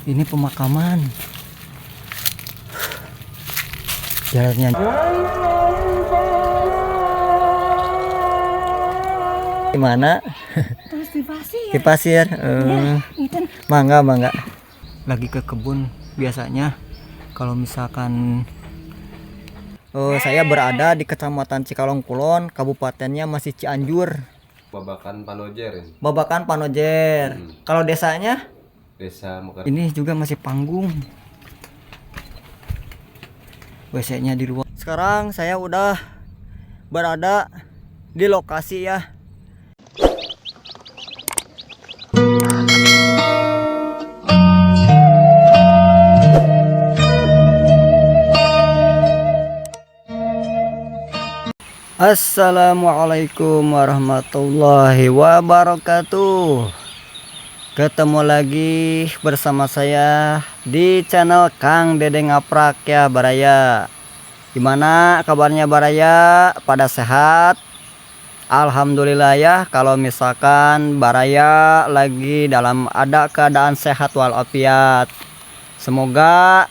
Ini pemakaman. Jalannya gimana? Terus di pasir. Di pasir. Ngiten. Mangga. Lagi ke kebun biasanya. Kalau misalkan saya berada di Kecamatan Cikalong Kulon, kabupatennya masih Cianjur. Babakan Panojer. Babakan Panojer. Kalau desanya? Desa Mekar. Ini juga masih Panggung. WC-nya di luar. Sekarang saya udah berada di lokasi ya. Assalamualaikum warahmatullahi wabarakatuh. Ketemu lagi bersama saya di channel Kang Dede Ngaprak ya Baraya. Gimana kabarnya Baraya? Pada sehat? Alhamdulillah ya. Kalau misalkan Baraya lagi dalam keadaan sehat walafiat. Semoga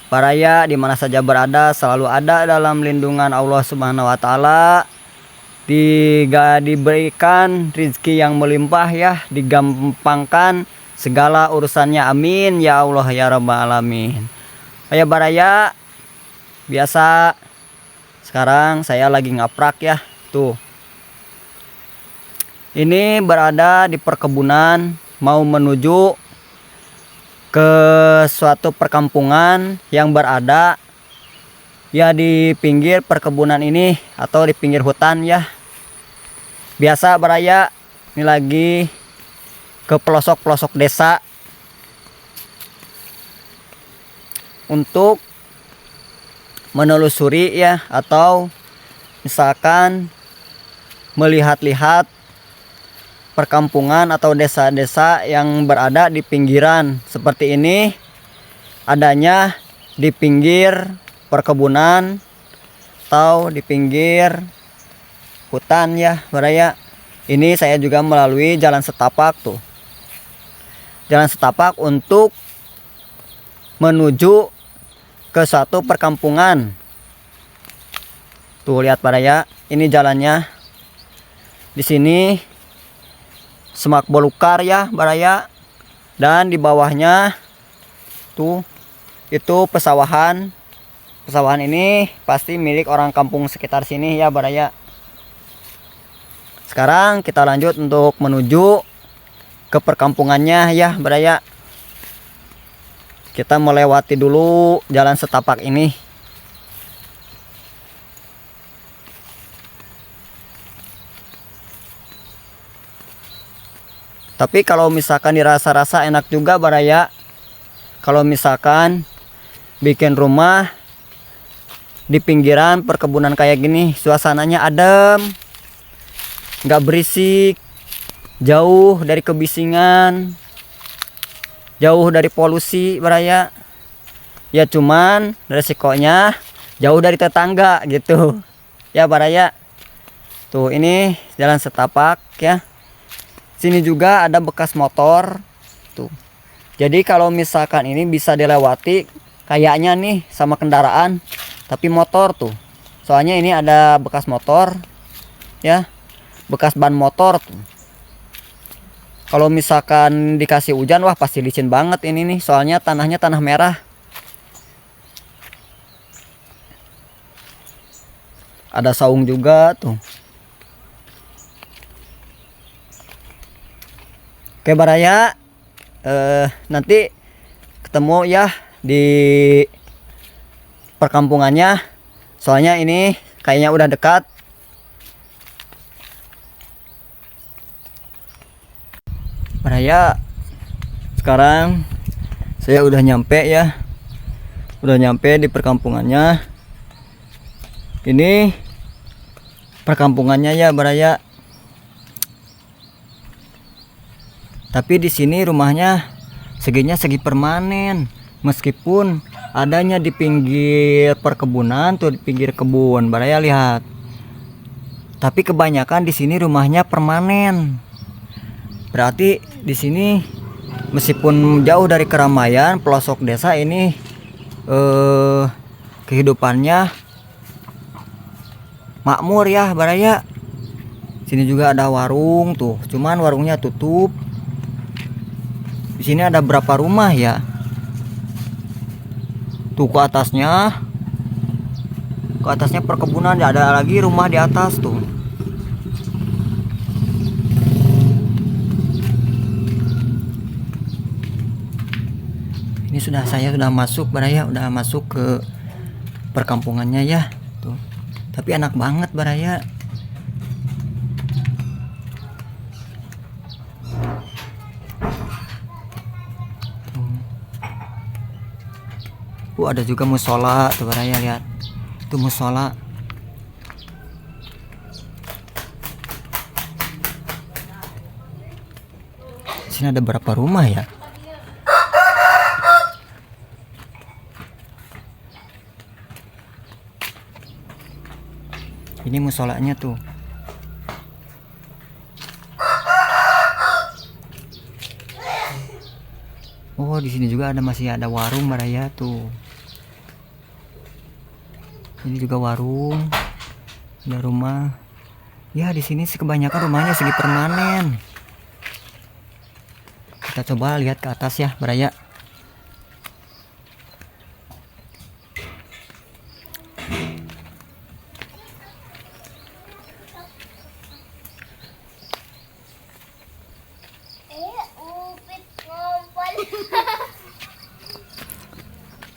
Baraya di mana saja berada selalu ada dalam lindungan Allah Subhanahu wa taala. Diberikan rezeki yang melimpah ya, digampangkan segala urusannya, amin ya Allah ya rabbal alamin. Ayo Baraya, biasa sekarang saya lagi ngaprak ya. Tuh, ini berada di perkebunan, mau menuju ke suatu perkampungan yang berada ya di pinggir perkebunan ini atau di pinggir hutan ya. Biasa Baraya ini lagi ke pelosok-pelosok desa untuk menelusuri ya, atau misalkan melihat-lihat perkampungan atau desa-desa yang berada di pinggiran seperti ini, adanya di pinggir perkebunan atau di pinggir hutan ya Baraya. Ini saya juga melalui jalan setapak tuh. Jalan setapak untuk menuju ke suatu perkampungan. Tuh lihat Baraya, ini jalannya. Di sini semak belukar ya Baraya. Dan di bawahnya tuh itu pesawahan. Pesawahan ini pasti milik orang kampung sekitar sini ya Baraya. Sekarang kita lanjut untuk menuju ke perkampungannya ya Baraya. Kita melewati dulu jalan setapak ini. Tapi kalau misalkan dirasa-rasa enak juga Baraya, kalau misalkan bikin rumah di pinggiran perkebunan kayak gini, suasananya adem, nggak berisik, jauh dari kebisingan, jauh dari polusi Baraya. Ya cuman resikonya jauh dari tetangga gitu ya Baraya. Tuh ini jalan setapak ya. Sini juga ada bekas motor tuh. Jadi kalau misalkan ini bisa dilewati kayaknya nih sama kendaraan, tapi motor tuh. Soalnya ini ada bekas motor ya, bekas ban motor tuh. Kalau misalkan dikasih hujan, wah pasti licin banget ini nih, soalnya tanahnya tanah merah. Ada saung juga tuh. Oke Baraya, nanti ketemu ya di perkampungannya. Soalnya ini kayaknya udah dekat. Baraya, sekarang saya udah nyampe ya. Udah nyampe di perkampungannya. Ini perkampungannya ya Baraya. Tapi di sini rumahnya seginya segi permanen, meskipun adanya di pinggir perkebunan tuh, di pinggir kebun Baraya lihat. Tapi kebanyakan di sini rumahnya permanen. Berarti di sini meskipun jauh dari keramaian, pelosok desa ini kehidupannya makmur ya baraya. Sini juga ada warung tuh, cuman warungnya tutup. Di sini ada berapa rumah ya? Tuh ke atasnya perkebunan, ada lagi rumah di atas tuh. Ini saya sudah masuk baraya, udah masuk ke perkampungannya ya tuh. Tapi enak banget baraya. Ada juga musola tuh baraya, lihat. Itu musola. Sini ada berapa rumah ya? Ini musolanya tuh. Oh, di sini juga masih ada warung baraya tuh. Ini juga warung, ada rumah. Ya di sini sih kebanyakan rumahnya segi permanen. Kita coba lihat ke atas ya, baraya.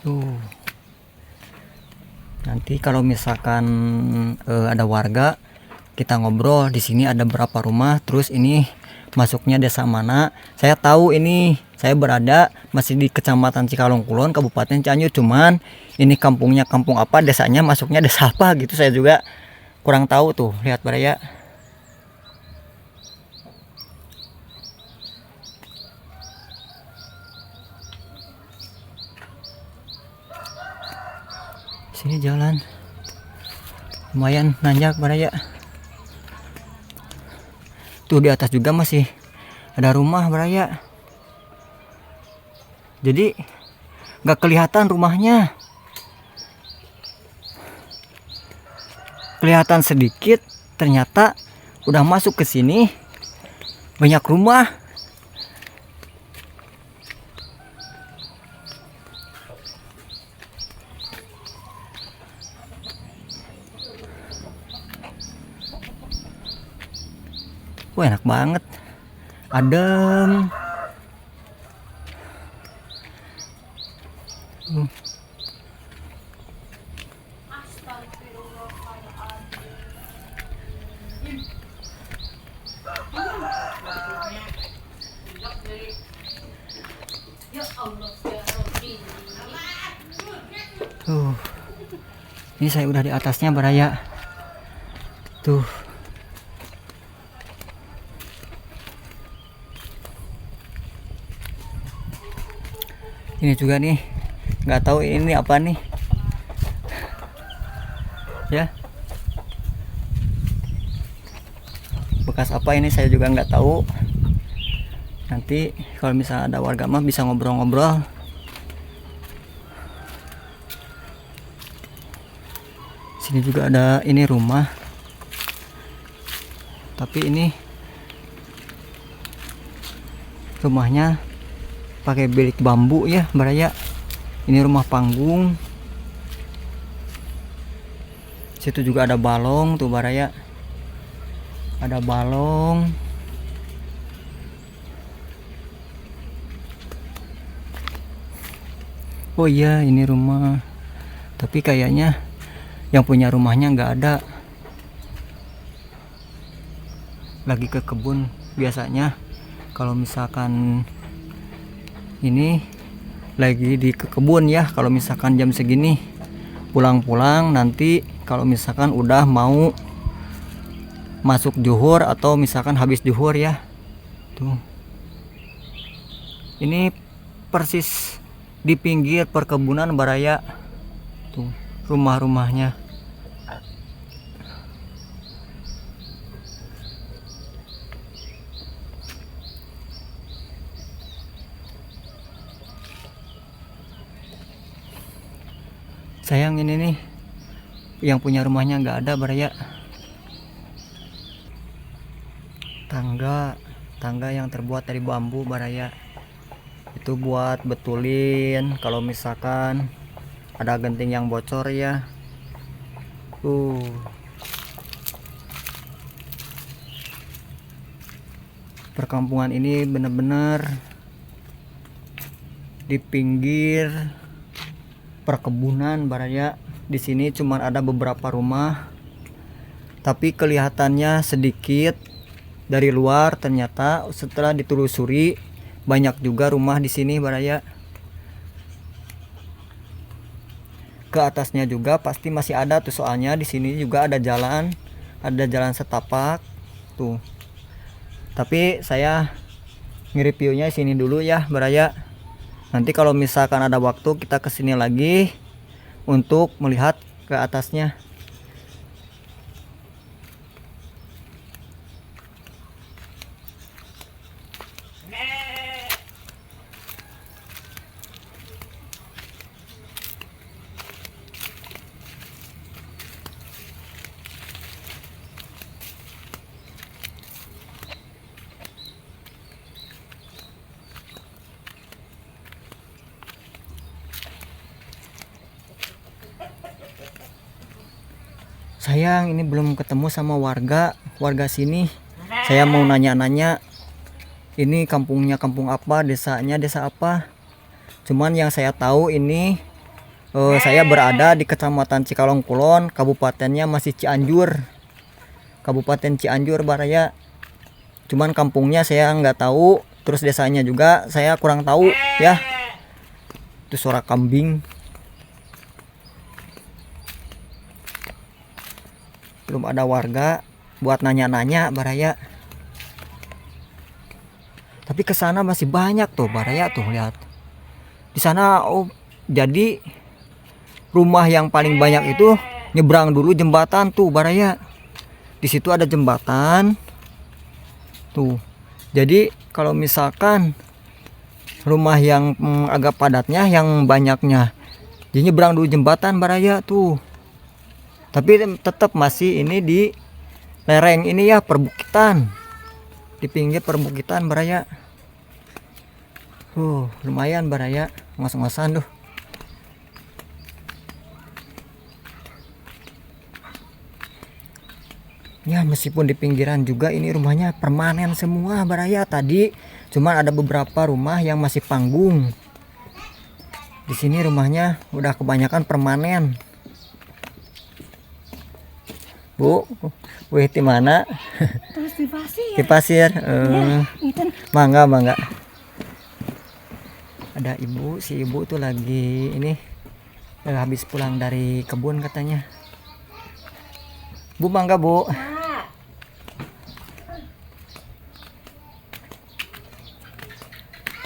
Tuh. Nanti kalau misalkan ada warga, kita ngobrol di sini ada berapa rumah, terus ini masuknya desa mana. Saya tahu ini saya berada masih di Kecamatan Cikalong Kulon, Kabupaten Cianjur, cuman ini kampungnya kampung apa, desanya masuknya desa apa gitu saya juga kurang tahu tuh. Lihat baraya. Sini jalan lumayan nanjak baraya. Tuh di atas juga masih ada rumah baraya. Jadi nggak kelihatan rumahnya, kelihatan sedikit, ternyata udah masuk ke sini banyak rumah. Wah, enak banget, adem. Ini saya udah di atasnya baraya. Tuh. Ini juga nih, nggak tahu ini apa nih. Ya. Bekas apa ini saya juga nggak tahu. Nanti kalau misalnya ada warga mah bisa ngobrol-ngobrol. Sini juga ada ini rumah. Tapi ini rumahnya pakai bilik bambu ya baraya. Ini rumah panggung. Situ juga ada balong tuh baraya. Ada balong. Oh iya, ini rumah. Tapi kayaknya yang punya rumahnya nggak ada. Lagi ke kebun. Biasanya kalau misalkan ini lagi di kebun ya, kalau misalkan jam segini pulang-pulang, nanti kalau misalkan udah mau masuk zuhur atau misalkan habis zuhur ya. Tuh. Ini persis di pinggir perkebunan baraya. Tuh, rumah-rumahnya. Sayang ini nih, yang punya rumahnya nggak ada baraya. Tangga yang terbuat dari bambu baraya. Itu buat betulin kalau misalkan ada genting yang bocor ya. Perkampungan ini bener-bener di pinggir perkebunan baraya. Di sini cuma ada beberapa rumah, tapi kelihatannya sedikit dari luar. Ternyata setelah ditelusuri banyak juga rumah di sini baraya. Ke atasnya juga pasti masih ada tuh, soalnya di sini juga ada jalan setapak tuh. Tapi saya nge-reviewnya sini dulu ya baraya. Nanti kalau misalkan ada waktu kita kesini lagi untuk melihat ke atasnya. Sayang ini belum ketemu sama warga sini. Saya mau nanya-nanya, ini kampungnya kampung apa, desanya desa apa. Cuman yang saya tahu ini saya berada di Kecamatan Cikalong Kulon, kabupatennya masih Cianjur. Kabupaten Cianjur baraya. Cuman kampungnya saya nggak tahu, terus desanya juga saya kurang tahu ya. Itu suara kambing. Belum ada warga buat nanya-nanya baraya. Tapi ke sana masih banyak tuh baraya tuh, lihat. Di sana jadi rumah yang paling banyak itu nyebrang dulu jembatan tuh baraya. Di situ ada jembatan. Tuh. Jadi kalau misalkan rumah yang agak padatnya, yang banyaknya, jadi nyebrang dulu jembatan baraya tuh. Tapi tetap masih ini di lereng ini ya, perbukitan. Di pinggir perbukitan baraya. Lumayan baraya, ngos-ngosan tuh. Ya meskipun di pinggiran juga ini rumahnya permanen semua baraya. Tadi cuman ada beberapa rumah yang masih panggung. Di sini rumahnya udah kebanyakan permanen. Bu, wih di mana? Terus di pasir. Di pasir. Inten. Mangga. Ada ibu, si ibu tuh lagi ini habis pulang dari kebun katanya. Bu, mangga bu.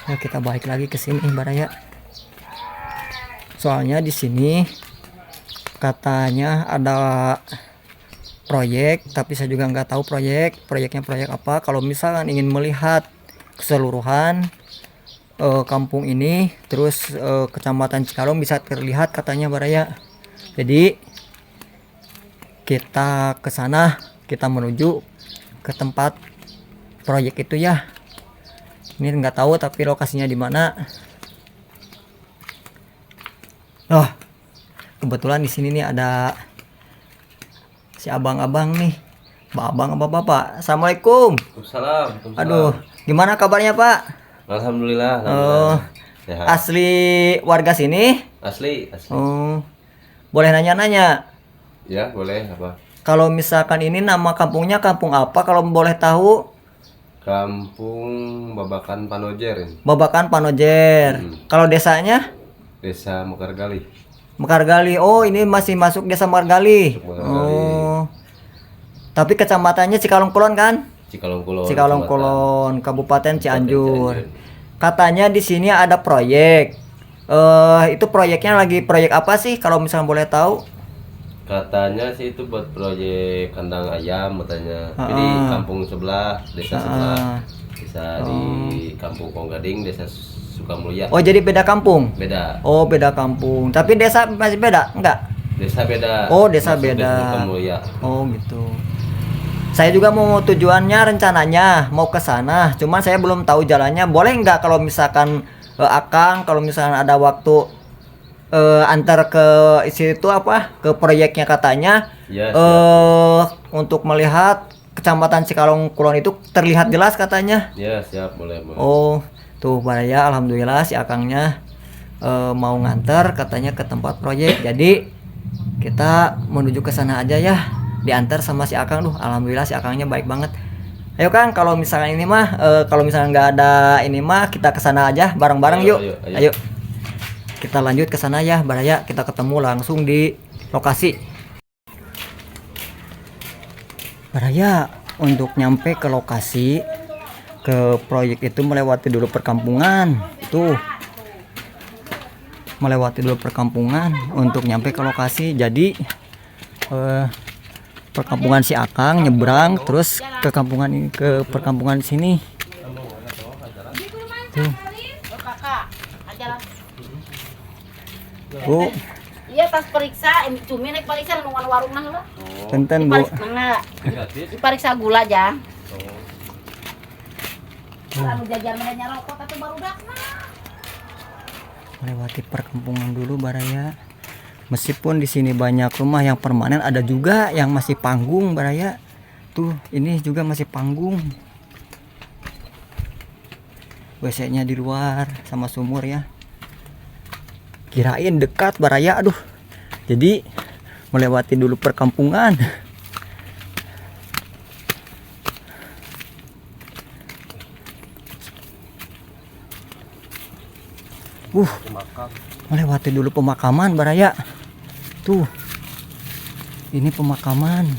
Nah, kita balik lagi ke sini baraya. Soalnya di sini katanya ada proyek, tapi saya juga nggak tahu proyeknya proyek apa. Kalau misalkan ingin melihat keseluruhan kampung ini, terus Kecamatan Cikalong bisa terlihat katanya baraya. Jadi kita ke sana, kita menuju ke tempat proyek itu ya. Ini nggak tahu tapi lokasinya di mana. Kebetulan di sini nih ada si abang-abang nih. Abang apa bapak? Assalamualaikum. Waalaikumsalam. Aduh, gimana kabarnya pak? Alhamdulillah. Sehat. Asli warga sini? Asli. Boleh nanya-nanya? Ya boleh, apa? Kalau misalkan ini nama kampungnya kampung apa kalau boleh tahu? Kampung Babakan Panojer ini. Babakan Panojer. Kalau desanya? Desa Mekargali. Mekargali. Oh, ini masih masuk desa Mekargali. Tapi kecamatannya Cikalong Kulon kan? Cikalong Kulon. Cikalong Kulon, Kabupaten Cianjur. Katanya di sini ada proyek. Itu proyeknya lagi proyek apa sih kalau misalnya boleh tahu? Katanya sih itu buat proyek kandang ayam katanya. Tapi di kampung sebelah, desa sebelah. Desa di Kampung Konggading, desa Sukamulya. Oh, jadi beda kampung. Beda. Oh, beda kampung. Tapi desa masih beda? Enggak. Desa beda. Oh, desa Masuk beda. Sukamulya. Oh, gitu. Saya juga mau tujuannya rencananya mau ke sana. Cuman saya belum tahu jalannya. Boleh nggak kalau misalkan Akang kalau misalkan ada waktu antar ke situ apa? Ke proyeknya katanya. Ya, Untuk melihat Kecamatan Cikalong Kulon itu terlihat jelas katanya. Ya, siap, boleh, boleh. Oh, tuh Baraya, alhamdulillah si Akangnya mau nganter katanya ke tempat proyek. Jadi kita menuju ke sana aja ya. Diantar sama si Akang. Duh, alhamdulillah si Akangnya baik banget. Ayo Kang, kalau misalnya ini mah kalau misalnya nggak ada ini mah kita ke sana aja bareng-bareng yuk. Ayo. Kita lanjut ke sana ya, Baraya. Kita ketemu langsung di lokasi. Baraya, untuk nyampe ke lokasi ke proyek itu melewati dulu perkampungan. Tuh. Melewati dulu perkampungan untuk nyampe ke lokasi. Jadi perkampungan si Akang nyebrang terus ke kampungan ini, ke perkampungan sini. Tuh. Bu, Iya tas periksa, ini cumi naik periksa nungan warung nah lah. tenten Bu. Diperiksa gula aja. Lalu jajan menanya rokok tapi baru dak Melewati perkampungan dulu Baraya. Meskipun di sini banyak rumah yang permanen, ada juga yang masih panggung Baraya. Tuh, ini juga masih panggung. WC-nya di luar sama sumur ya. Kirain dekat Baraya, aduh. Jadi melewati dulu perkampungan. Melewati dulu pemakaman Baraya. Tuh. Ini pemakaman.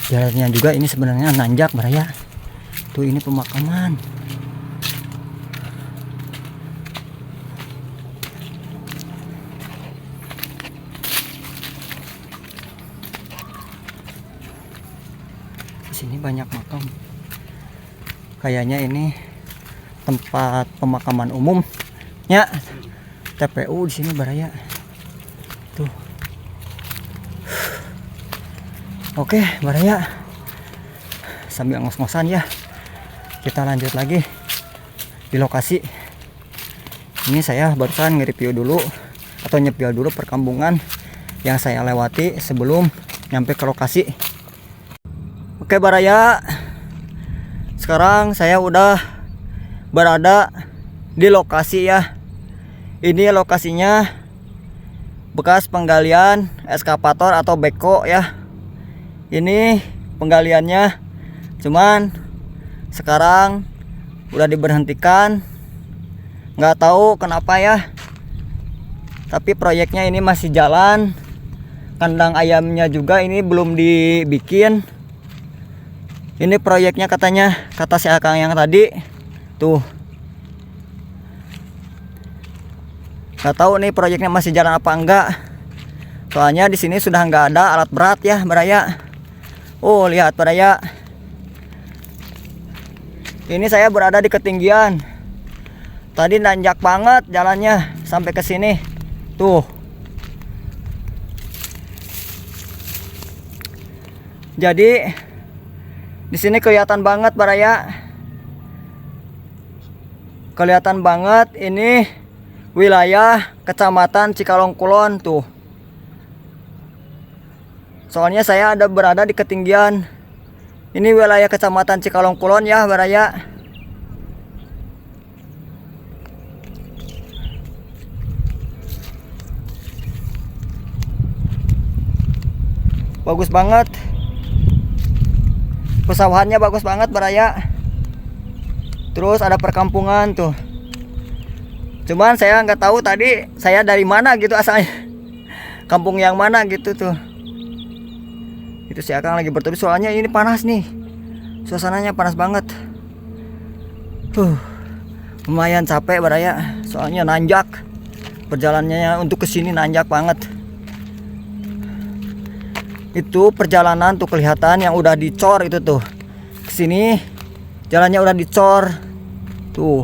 Jalannya juga ini sebenarnya nanjak Baraya. Tuh ini pemakaman. Di sini banyak makam. Kayaknya ini tempat pemakaman umum. Ya. TPU di sini Baraya. Tuh. Oke, Baraya. Sambil ngos-ngosan ya. Kita lanjut lagi di lokasi. Ini saya barusan nge-review dulu atau nyepil dulu perkampungan yang saya lewati sebelum nyampe ke lokasi. Oke Baraya, sekarang saya udah berada di lokasi ya. Ini lokasinya bekas penggalian eskavator atau beko ya. Ini penggaliannya, cuman sekarang udah diberhentikan. Nggak tahu kenapa ya. Tapi proyeknya ini masih jalan. Kandang ayamnya juga ini belum dibikin. Ini proyeknya katanya, kata si Akang yang tadi. Tuh. Nggak tahu nih proyeknya masih jalan apa enggak. Soalnya di sini sudah nggak ada alat berat ya, Baraya. Oh, lihat Baraya. Ini saya berada di ketinggian. Tadi nanjak banget jalannya sampai ke sini. Tuh. Jadi di sini kelihatan banget Baraya. Kelihatan banget ini wilayah Kecamatan Cikalong Kulon tuh. Soalnya saya ada berada di ketinggian. Ini wilayah Kecamatan Cikalong Kulon ya Baraya. Bagus banget. Pesawahannya bagus banget Baraya. Terus ada perkampungan tuh. Cuman saya nggak tahu tadi saya dari mana gitu asalnya. Kampung yang mana gitu tuh. Itu si Akang lagi berteduh soalnya ini panas nih. Suasananya panas banget. Lumayan capek Baraya. Soalnya nanjak. Perjalanannya untuk kesini nanjak banget. Itu perjalanan tuh kelihatan yang udah dicor itu tuh. Kesini jalannya udah dicor. Tuh.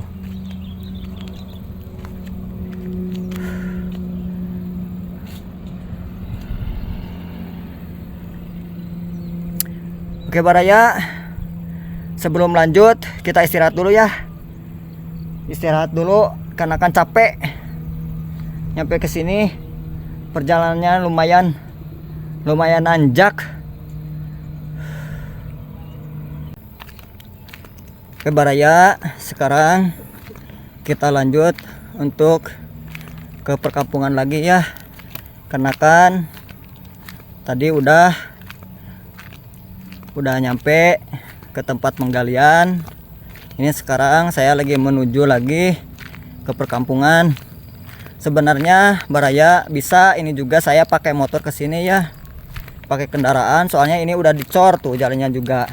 Oke Baraya, sebelum lanjut kita istirahat dulu ya. Istirahat dulu karena kan capek. Nyampe ke sini perjalanannya lumayan nanjak. Oke Baraya, sekarang kita lanjut untuk ke perkampungan lagi ya. Karena kan tadi udah nyampe ke tempat penggalian. Ini sekarang saya lagi menuju lagi ke perkampungan. Sebenarnya Baraya bisa ini juga saya pakai motor ke sini ya. Pakai kendaraan, soalnya ini udah dicor tuh jalannya juga.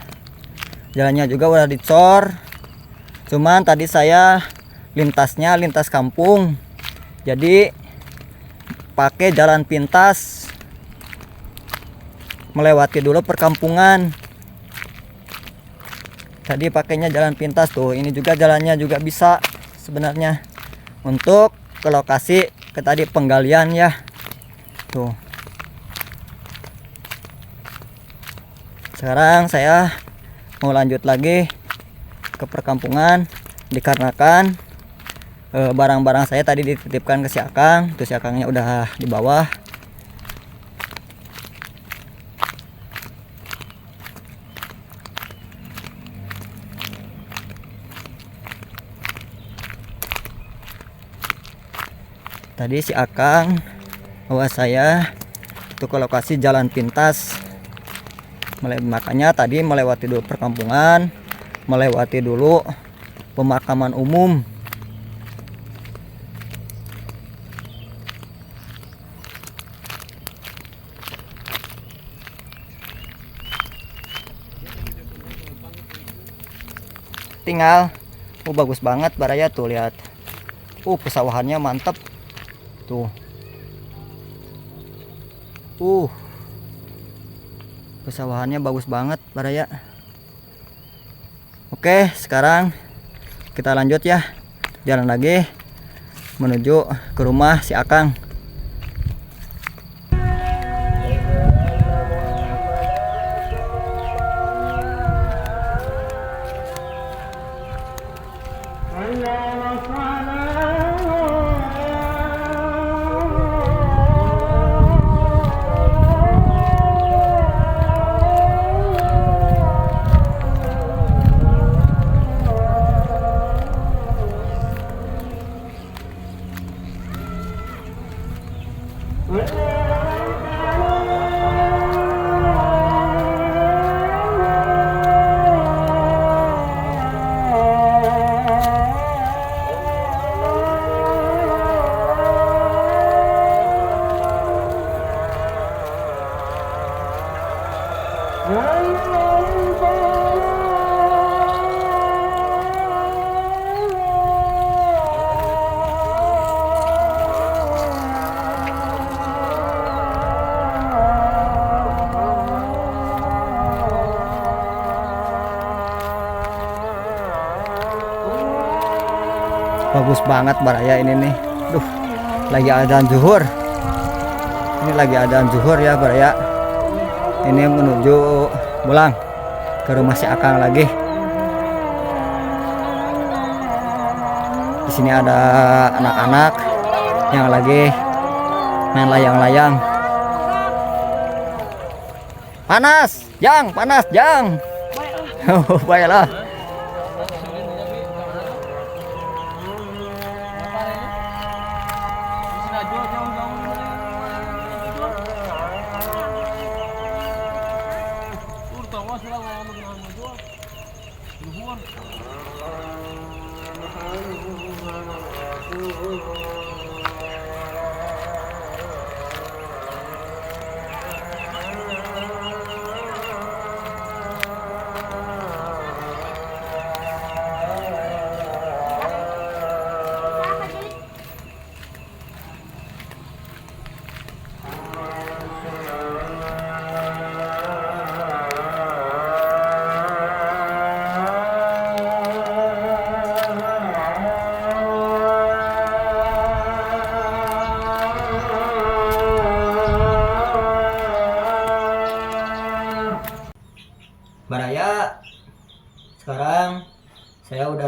Jalannya juga udah dicor. Cuman tadi saya lintasnya lintas kampung. Jadi pakai jalan pintas. Melewati dulu perkampungan. Tadi pakainya jalan pintas tuh. Ini juga jalannya juga bisa sebenarnya untuk ke lokasi ke tadi penggalian ya. Tuh. Sekarang saya mau lanjut lagi ke perkampungan dikarenakan barang-barang saya tadi dititipkan ke si Akang. Tuh si Akangnya udah di bawah. Tadi si Akang bawa saya itu ke lokasi jalan pintas. Makanya tadi melewati dulu perkampungan, melewati dulu pemakaman umum. Tinggal, bagus banget Baraya tuh lihat. Pesawahannya mantap. Tuh. Pesawahannya bagus banget Baraya. Oke, sekarang kita lanjut ya. Jalan lagi menuju ke rumah si Akang. Bagus banget Baraya ini nih. Duh, lagi adzan zuhur. Ini lagi adzan zuhur ya Baraya. Ini menuju pulang ke rumah si Akang lagi. Di sini ada anak-anak yang lagi main layang-layang. Panas, Jang, panas, Jang. Baiklah.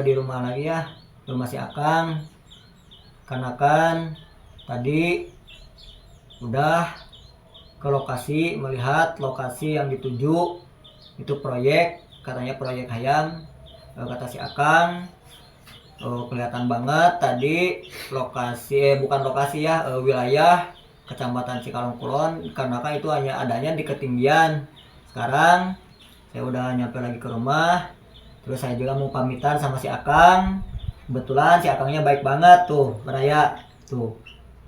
di rumah lagi ya, rumah si Akang. Karena kan tadi udah ke lokasi, melihat lokasi yang dituju itu proyek, katanya proyek hayam. Kata si Akang, kelihatan banget tadi lokasi, bukan lokasi ya, wilayah Kecamatan Cikalong Kulon, karena kan itu hanya adanya di ketinggian. Sekarang saya udah nyampe lagi ke rumah, terus saya juga mau pamitan sama si Akang. Kebetulan si Akangnya baik banget tuh, Baraya tuh.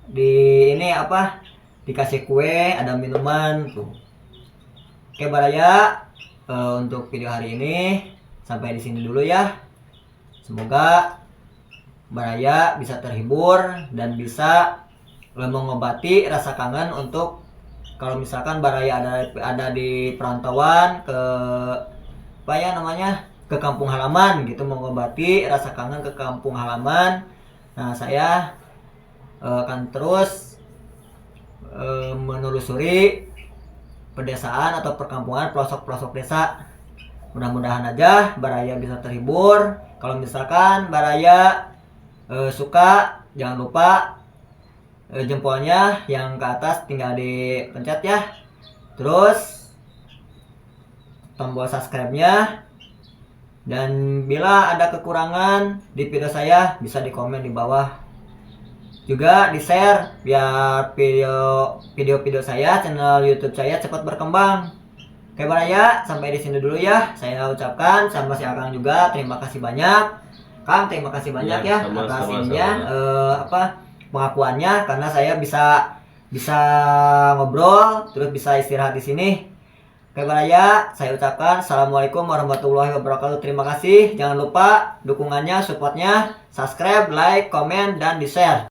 Di ini apa? Dikasih kue, ada minuman tuh. Oke Baraya, untuk video hari ini sampai di sini dulu ya. Semoga Baraya bisa terhibur dan bisa mengobati rasa kangen untuk kalau misalkan Baraya ada di perantauan ke apa ya namanya, ke kampung halaman gitu, mengobati rasa kangen ke kampung halaman. Nah, saya akan terus menelusuri pedesaan atau perkampungan pelosok-pelosok desa. Mudah-mudahan aja Baraya bisa terhibur. Kalau misalkan Baraya suka, jangan lupa jempolnya yang ke atas tinggal dipencet ya. Terus tombol subscribe-nya. Dan bila ada kekurangan di video saya, bisa di komen di bawah. Juga di share biar video-video saya, channel YouTube saya cepat berkembang. Oke Baraya, sampai di sini dulu ya. Saya ucapkan sama si Akang juga terima kasih banyak. Kang, terima kasih banyak ya atas ininya, pengakuannya, karena saya bisa ngobrol terus bisa istirahat di sini. Oke Baraya, saya ucapkan assalamualaikum warahmatullahi wabarakatuh. Terima kasih. Jangan lupa dukungannya, supportnya, subscribe, like, komen, dan di share.